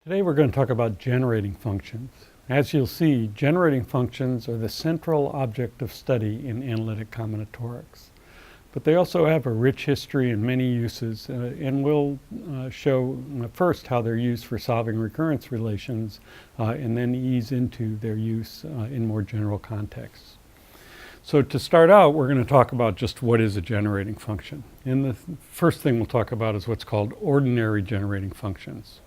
Today we're going to talk about generating functions. As you'll see, generating functions are the central object of study in analytic combinatorics. But they also have a rich history and many uses, and we'll show first how they're used for solving recurrence relations, and then ease into their use in more general contexts. So to start out, we're going to talk about just what is a generating function. And the first thing we'll talk about is what's called ordinary generating functions.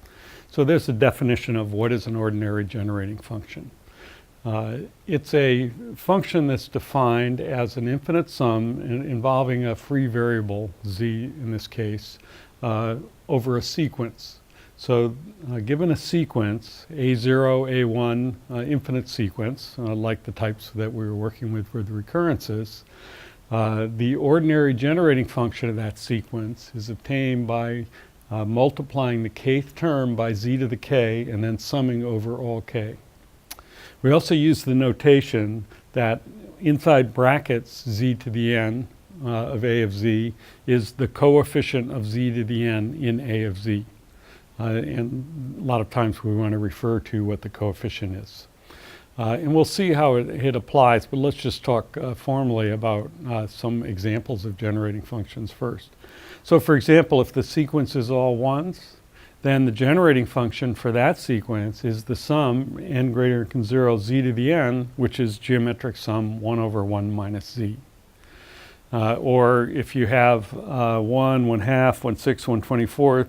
So there's a definition of what is an ordinary generating function. It's a function that's defined as an infinite sum involving a free variable, z in this case, over a sequence. So given a sequence, A0, A1, infinite sequence, like the types that we were working with for the recurrences, the ordinary generating function of that sequence is obtained by multiplying the kth term by z to the k and then summing over all k. We also use the notation that inside brackets z to the n of a of z is the coefficient of z to the n in a of z. And a lot of times we want to refer to what the coefficient is. And we'll see how it applies, but let's just talk formally about some examples of generating functions first. So for example, if the sequence is all ones, then the generating function for that sequence is the sum n greater than 0 z to the n, which is geometric sum 1 over 1 minus z. Or if you have 1, 1/2, 1/6, 1/24,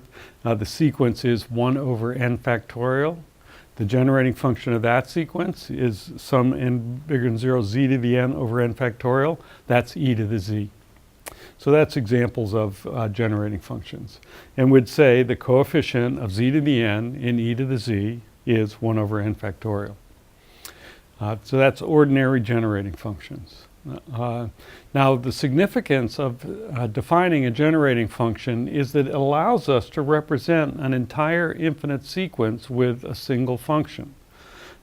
the sequence is 1 over n factorial. The generating function of that sequence is sum n bigger than 0 z to the n over n factorial. That's e to the z. So that's examples of generating functions. And we'd say the coefficient of z to the n in e to the z is 1 over n factorial. So that's ordinary generating functions. Now the significance of defining a generating function is that it allows us to represent an entire infinite sequence with a single function.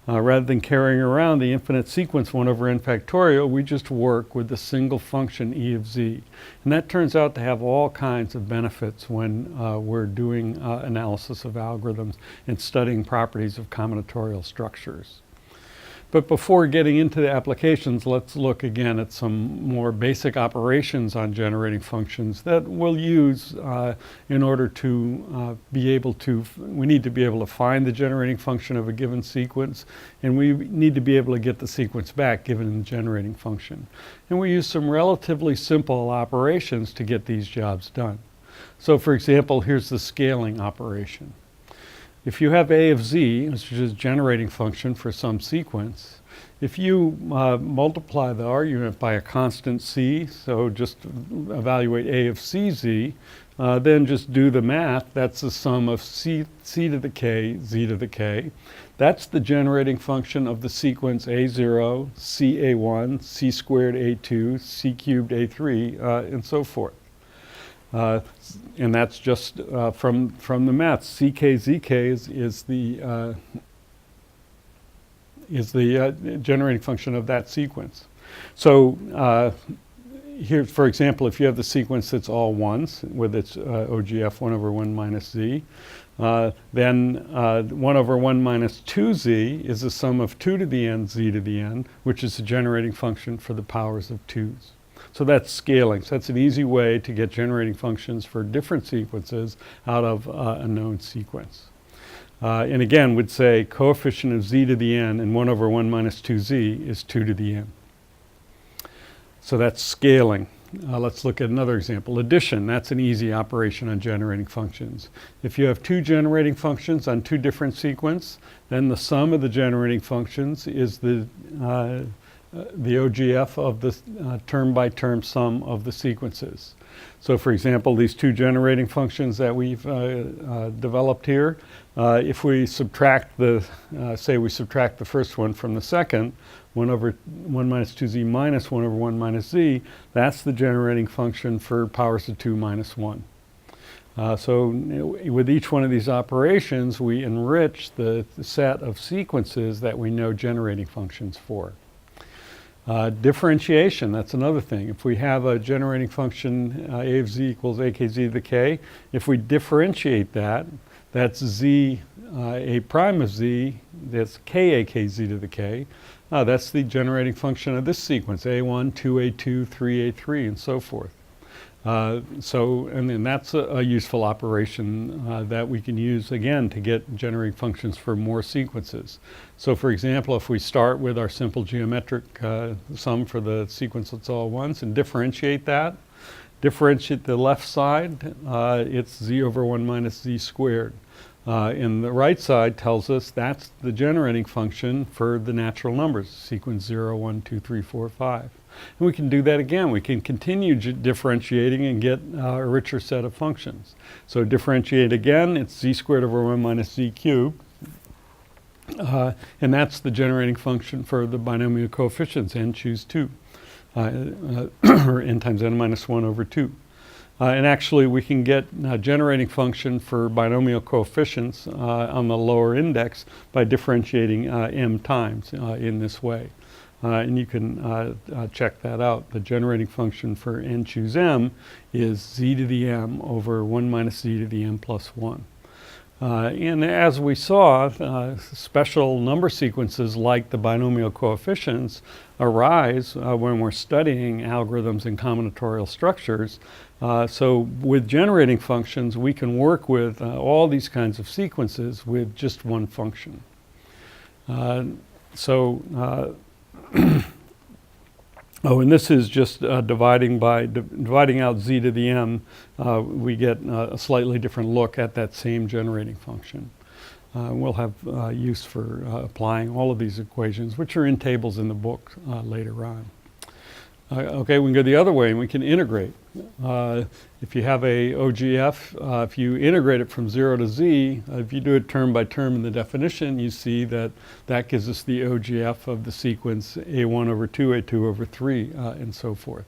Rather than carrying around the infinite sequence 1 over n factorial, we just work with the single function e of z. And that turns out to have all kinds of benefits when we're doing analysis of algorithms and studying properties of combinatorial structures. But before getting into the applications, let's look again at some more basic operations on generating functions that we'll use in order to we need to be able to find the generating function of a given sequence, and we need to be able to get the sequence back given the generating function. And we use some relatively simple operations to get these jobs done. So for example, here's the scaling operation. If you have a of z, which is a generating function for some sequence, if you multiply the argument by a constant c, so just evaluate a of cz, then just do the math. That's the sum of c to the k, z to the k. That's the generating function of the sequence a0, ca1, c squared a2, c cubed a3, and so forth. And that's just from the math. CK, is the generating function of that sequence. So here, for example, if you have the sequence that's all ones with its OGF 1 over 1 minus z, then 1 over 1 minus 2z is the sum of 2 to the n, z to the n, which is the generating function for the powers of 2's. So that's scaling. So that's an easy way to get generating functions for different sequences out of a known sequence. And again, we'd say coefficient of z to the n and 1 over 1 minus 2z is 2 to the n. So that's scaling. Let's look at another example. Addition, that's an easy operation on generating functions. If you have two generating functions on two different sequences, then the sum of the generating functions is the OGF of the term-by-term sum of the sequences. So for example, these two generating functions that we've developed here, if we subtract say we subtract the first one from the second, 1 over 1 minus 2z minus 1 over 1 minus z, that's the generating function for powers of 2 minus 1. So with each one of these operations, we enrich the set of sequences that we know generating functions for. Differentiation, that's another thing. If we have a generating function a of z equals akz to the k, if we differentiate that, that's z, a prime of z, that's k to the k. That's the generating function of this sequence, a1, 2a2, 3a3, and so forth. And then that's a useful operation that we can use, again, to get generating functions for more sequences. So for example, if we start with our simple geometric sum for the sequence that's all ones and differentiate that, differentiate the left side, it's z over 1 minus z squared. And the right side tells us that's the generating function for the natural numbers, sequence 0, 1, 2, 3, 4, 5. And we can do that again. We can continue differentiating and get a richer set of functions. So differentiate again, it's z squared over 1 minus z cubed. And that's the generating function for the binomial coefficients, n choose 2, or n times n minus 1 over 2. And actually we can get a generating function for binomial coefficients on the lower index by differentiating m times in this way. And you can check that out. The generating function for n choose m is z to the m over 1 minus z to the m plus 1. And as we saw, special number sequences like the binomial coefficients arise when we're studying algorithms and combinatorial structures. So with generating functions, we can work with all these kinds of sequences with just one function. Oh, and this is just dividing out z to the m, we get a slightly different look at that same generating function. We'll have use for applying all of these equations, which are in tables in the book later on. Okay, we can go the other way and we can integrate. If you have a OGF, if you integrate it from 0 to z, if you do it term by term in the definition, you see that that gives us the OGF of the sequence a1 over 2, a2 over 3, and so forth.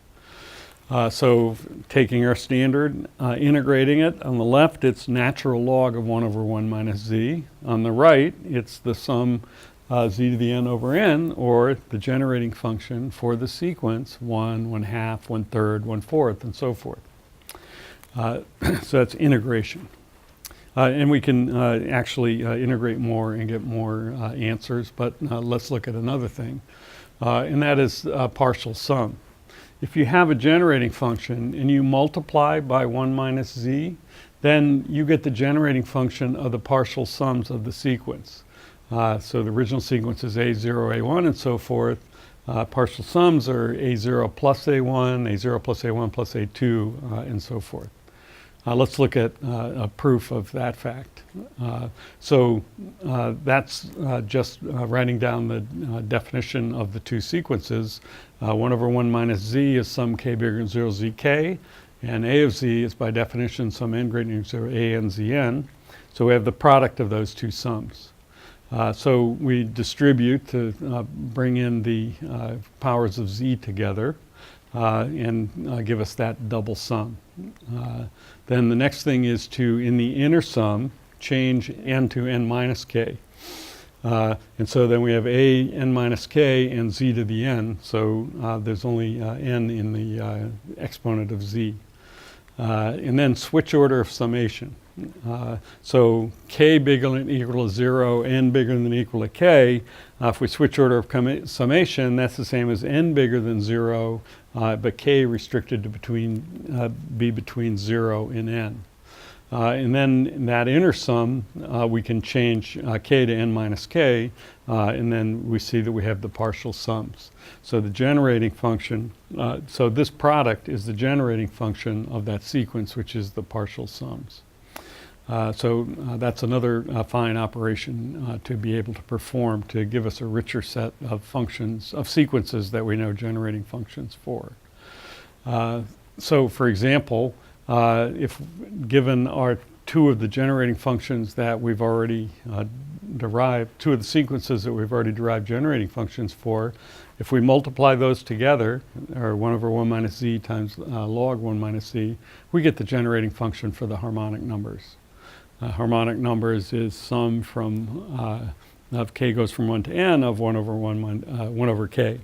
So taking our standard, integrating it, on the left it's natural log of 1 over 1 minus z. On the right, it's the sum z to the n over n, or the generating function for the sequence 1, 1/2, 1/3, 1/4, and so forth. So that's integration. And we can actually integrate more and get more answers, but let's look at another thing, and that is partial sum. If you have a generating function and you multiply by 1 minus z, then you get the generating function of the partial sums of the sequence. So the original sequence is a0, a1, and so forth. Partial sums are a0 plus a1, a0 plus a1 plus a2, and so forth. Let's look at a proof of that fact. That's just writing down the definition of the two sequences. 1 over 1 minus z is sum k bigger than 0 zk, and a of z is by definition sum n greater than 0 a n zn. So we have the product of those two sums. So we distribute to bring in the powers of z together and give us that double sum. Then the next thing is to, in the inner sum, change n to n minus k. And so then we have a n minus k and z to the n, so there's only n in the exponent of z. And then switch order of summation. So k bigger than or equal to 0, n bigger than or equal to k. If we switch order of summation, that's the same as n bigger than 0, but k restricted to be between 0 and n. And then in that inner sum, we can change k to n minus k, and then we see that we have the partial sums. So the generating function, so this product is the generating function of that sequence, which is the partial sums. That's another fine operation to be able to perform to give us a richer set of functions, of sequences that we know generating functions for. So for example, if given our two of the generating functions that we've already derived, two of the sequences that we've already derived generating functions for, if we multiply those together, or 1 over 1 minus z times log 1 minus z, we get the generating function for the harmonic numbers. Harmonic numbers is sum from, of k goes from 1 to n of 1 over k.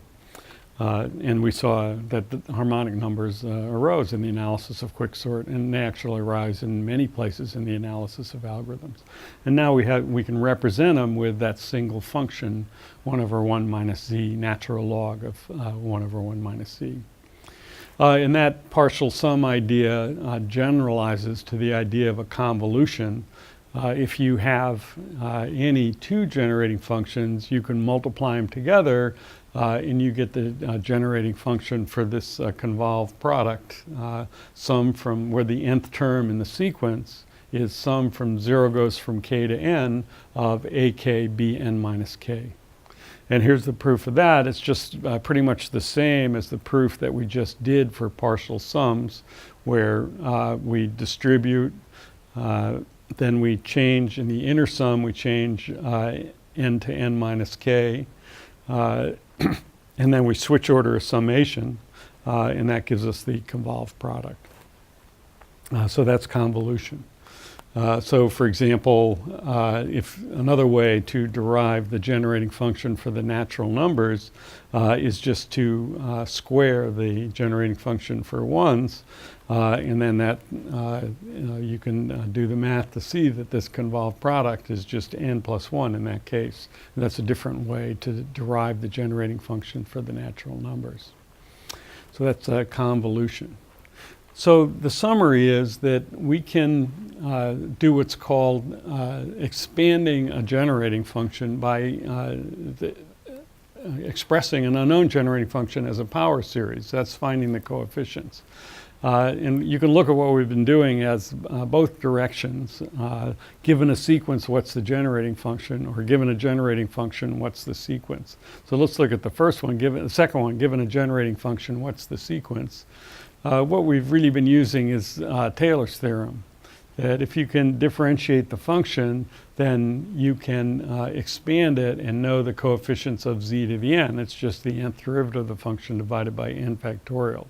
And we saw that the harmonic numbers arose in the analysis of quicksort, and they actually arise in many places in the analysis of algorithms. And now we can represent them with that single function, 1 over 1 minus z, natural log of 1 over 1 minus z. And that partial sum idea generalizes to the idea of a convolution. If you have any two generating functions, you can multiply them together and you get the generating function for this convolved product. Sum from where the nth term in the sequence is sum from 0 goes from k to n of ak bn minus k. And here's the proof of that. It's just pretty much the same as the proof that we just did for partial sums, where we distribute, then we change in the inner sum, we change n to n minus k, and then we switch order a summation, and that gives us the convolved product. So that's convolution. So for example, if another way to derive the generating function for the natural numbers is just to square the generating function for ones, and then that you can do the math to see that this convolved product is just n plus 1 in that case. And that's a different way to derive the generating function for the natural numbers. So that's convolution. So the summary is that we can do what's called expanding a generating function by expressing an unknown generating function as a power series. That's finding the coefficients. And you can look at what we've been doing as both directions. Given a sequence, what's the generating function? Or given a generating function, what's the sequence? So let's look at the first one. The second one, given a generating function, what's the sequence? What we've really been using is Taylor's theorem, that if you can differentiate the function, then you can expand it and know the coefficients of z to the n. It's just the nth derivative of the function divided by n factorial.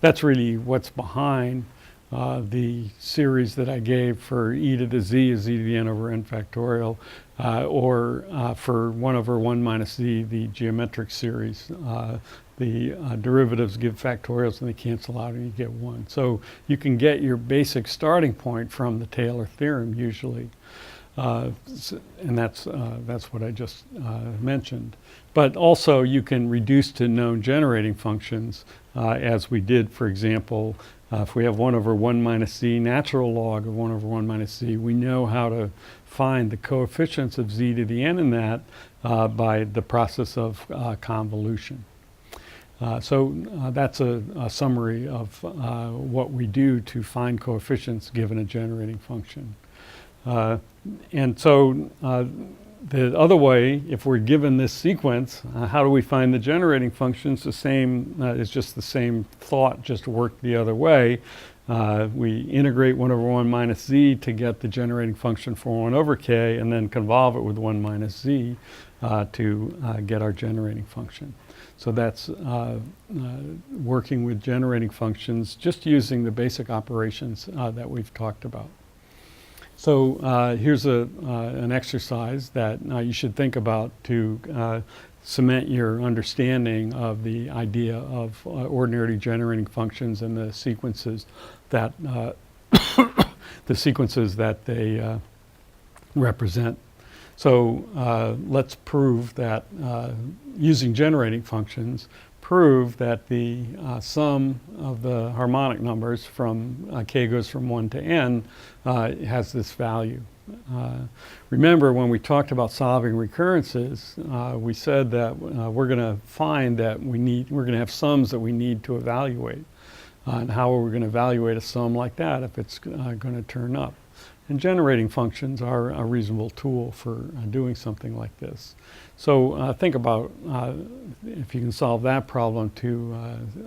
That's really what's behind the series that I gave for e to the z is z to the n over n factorial, or for 1 over 1 minus z, the geometric series. The derivatives give factorials and they cancel out and you get 1. So you can get your basic starting point from the Taylor theorem usually. And that's what I just mentioned. But also you can reduce to known generating functions as we did, for example, if we have 1 over 1 minus z, natural log of 1 over 1 minus z, we know how to find the coefficients of z to the n in that by the process of convolution. So that's a summary of what we do to find coefficients given a generating function. And so the other way, if we're given this sequence, how do we find the generating functions? The same, it's just the same thought, just worked the other way. We integrate 1 over 1 minus z to get the generating function for 1 over k, and then convolve it with 1 minus z to get our generating function. So that's working with generating functions, just using the basic operations that we've talked about. So here's an exercise that you should think about to cement your understanding of the idea of ordinarily generating functions and the sequences that they represent. So let's prove that using generating functions, prove that the sum of the harmonic numbers from k goes from 1 to n has this value. Remember when we talked about solving recurrences, we said that we're going to find that we're going to have sums that we need to evaluate. And how are we going to evaluate a sum like that if it's going to turn up? And generating functions are a reasonable tool for doing something like this. So think about if you can solve that problem to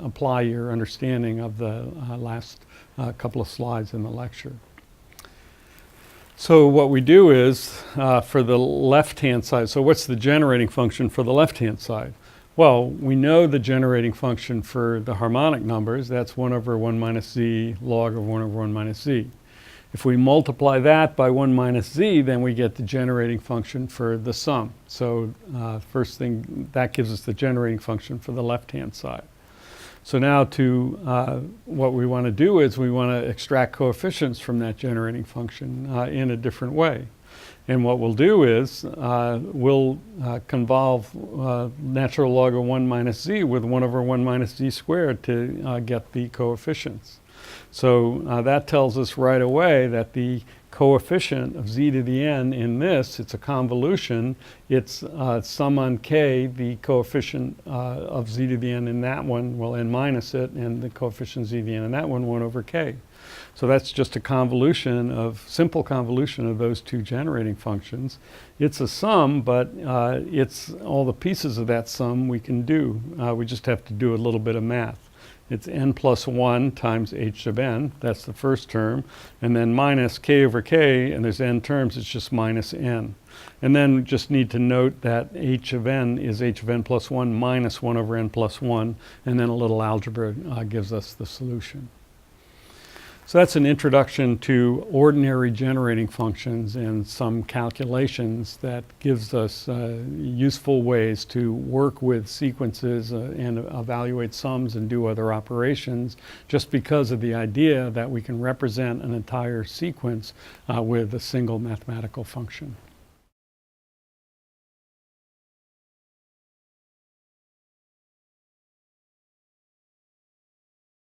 apply your understanding of the last couple of slides in the lecture. So what we do is for the left-hand side, so what's the generating function for the left-hand side? Well, we know the generating function for the harmonic numbers. That's 1 over 1 minus z log of 1 over 1 minus z. If we multiply that by 1 minus z, then we get the generating function for the sum. So first thing, that gives us the generating function for the left-hand side. So now what we want to do is we want to extract coefficients from that generating function in a different way. And what we'll do is we'll convolve natural log of 1 minus z with 1 over 1 minus z squared to get the coefficients. So that tells us right away that the coefficient of z to the n in this, it's a convolution, it's sum on k, the coefficient of z to the n in that one, well, n minus it, and the coefficient z to the n in that one, 1 over k. So that's just a convolution simple convolution of those two generating functions. It's a sum, but it's all the pieces of that sum we can do. We just have to do a little bit of math. It's n plus 1 times h of n, that's the first term, and then minus k over k, and there's n terms, it's just minus n. And then we just need to note that h of n is h of n plus 1 minus 1 over n plus 1, and then a little algebra gives us the solution. So that's an introduction to ordinary generating functions and some calculations that gives us useful ways to work with sequences and evaluate sums and do other operations, just because of the idea that we can represent an entire sequence with a single mathematical function.